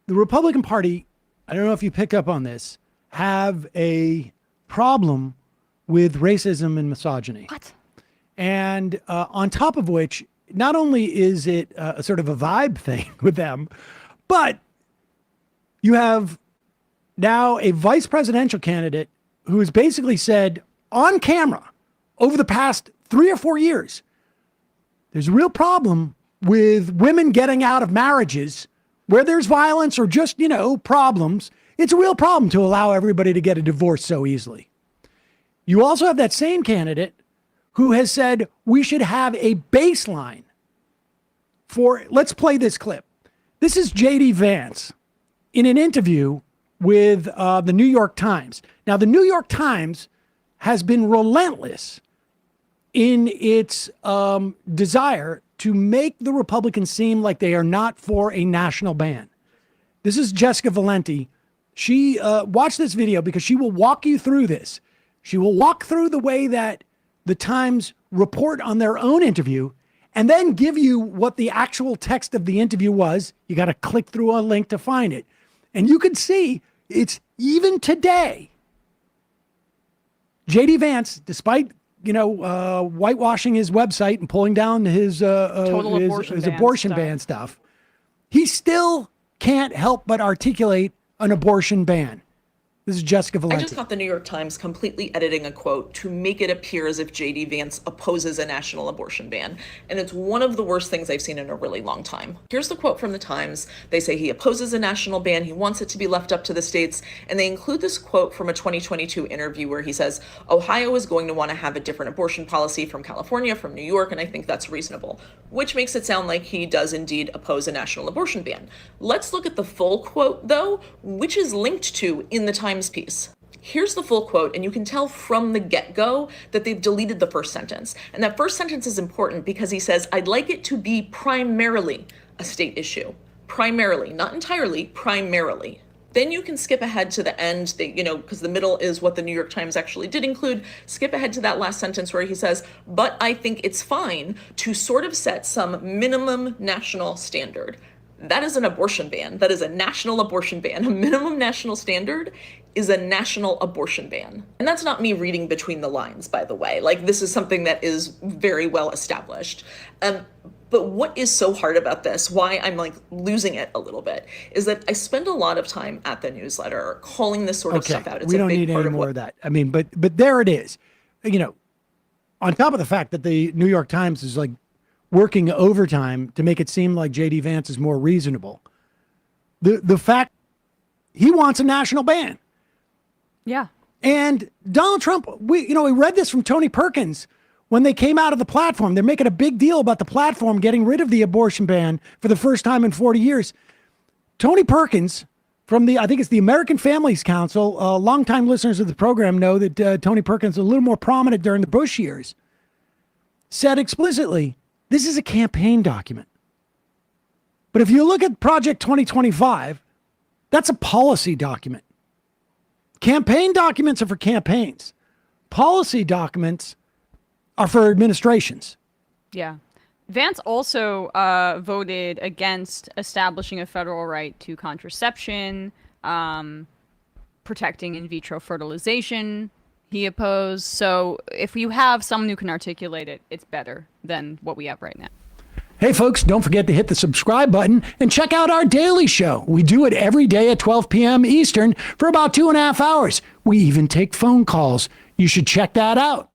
the Republican Party, I don't know if you pick up on this, have a problem with racism and misogyny. What? And on top of which, not only is it a sort of a vibe thing with them, but you have now a vice presidential candidate who has basically said on camera over the past 3 or 4 years, there's a real problem with women getting out of marriages where there's violence or just, problems. It's a real problem to allow everybody to get a divorce so easily. You also have that same candidate who has said we should have a baseline for, let's play this clip. This is J.D. Vance in an interview with the New York Times. Now, the New York Times has been relentless in its desire to make the Republicans seem like they are not for a national ban. This is Jessica Valenti. She watched this video because she will walk you through this. She will walk through the way that the Times report on their own interview and then give you what the actual text of the interview was. You got to click through a link to find it. And you can see it's even today. J.D. Vance, despite whitewashing his website and pulling down his abortion ban stuff, he still can't help but articulate an abortion ban. This is Jessica Valenti. I just got the New York Times completely editing a quote to make it appear as if J.D. Vance opposes a national abortion ban. And it's one of the worst things I've seen in a really long time. Here's the quote from the Times. They say he opposes a national ban. He wants it to be left up to the states. And they include this quote from a 2022 interview where he says, Ohio is going to want to have a different abortion policy from California, from New York, and I think that's reasonable, which makes it sound like he does indeed oppose a national abortion ban. Let's look at the full quote, though, which is linked to in the Times piece. Here's the full quote, and you can tell from the get-go that they've deleted the first sentence. And that first sentence is important because he says, I'd like it to be primarily a state issue. Primarily, not entirely, primarily. Then you can skip ahead to the end, because the middle is what the New York Times actually did include. Skip ahead to that last sentence where he says, but I think it's fine to sort of set some minimum national standard. That is an abortion ban. That is a national abortion ban. A minimum national standard is a national abortion ban. And that's not me reading between the lines, by the way. Like, this is something that is very well established. But what is so hard about this, why I'm losing it a little bit, is that I spend a lot of time at the newsletter calling this sort of stuff out. It's we don't need any more of that. I mean, but there it is. On top of the fact that the New York Times is working overtime to make it seem like J.D. Vance is more reasonable. The fact he wants a national ban. Yeah. And Donald Trump, we read this from Tony Perkins when they came out of the platform. They're making a big deal about the platform getting rid of the abortion ban for the first time in 40 years. Tony Perkins from I think it's the American Families Council, longtime listeners of the program know that Tony Perkins was a little more prominent during the Bush years, said explicitly, this is a campaign document. But if you look at Project 2025, that's a policy document. Campaign documents are for campaigns. Policy documents are for administrations. Yeah. Vance also voted against establishing a federal right to contraception, protecting in vitro fertilization. He opposed. So if you have someone who can articulate it, it's better than what we have right now. Hey, folks, don't forget to hit the subscribe button and check out our daily show. We do it every day at 12 p.m. Eastern for about 2.5 hours. We even take phone calls. You should check that out.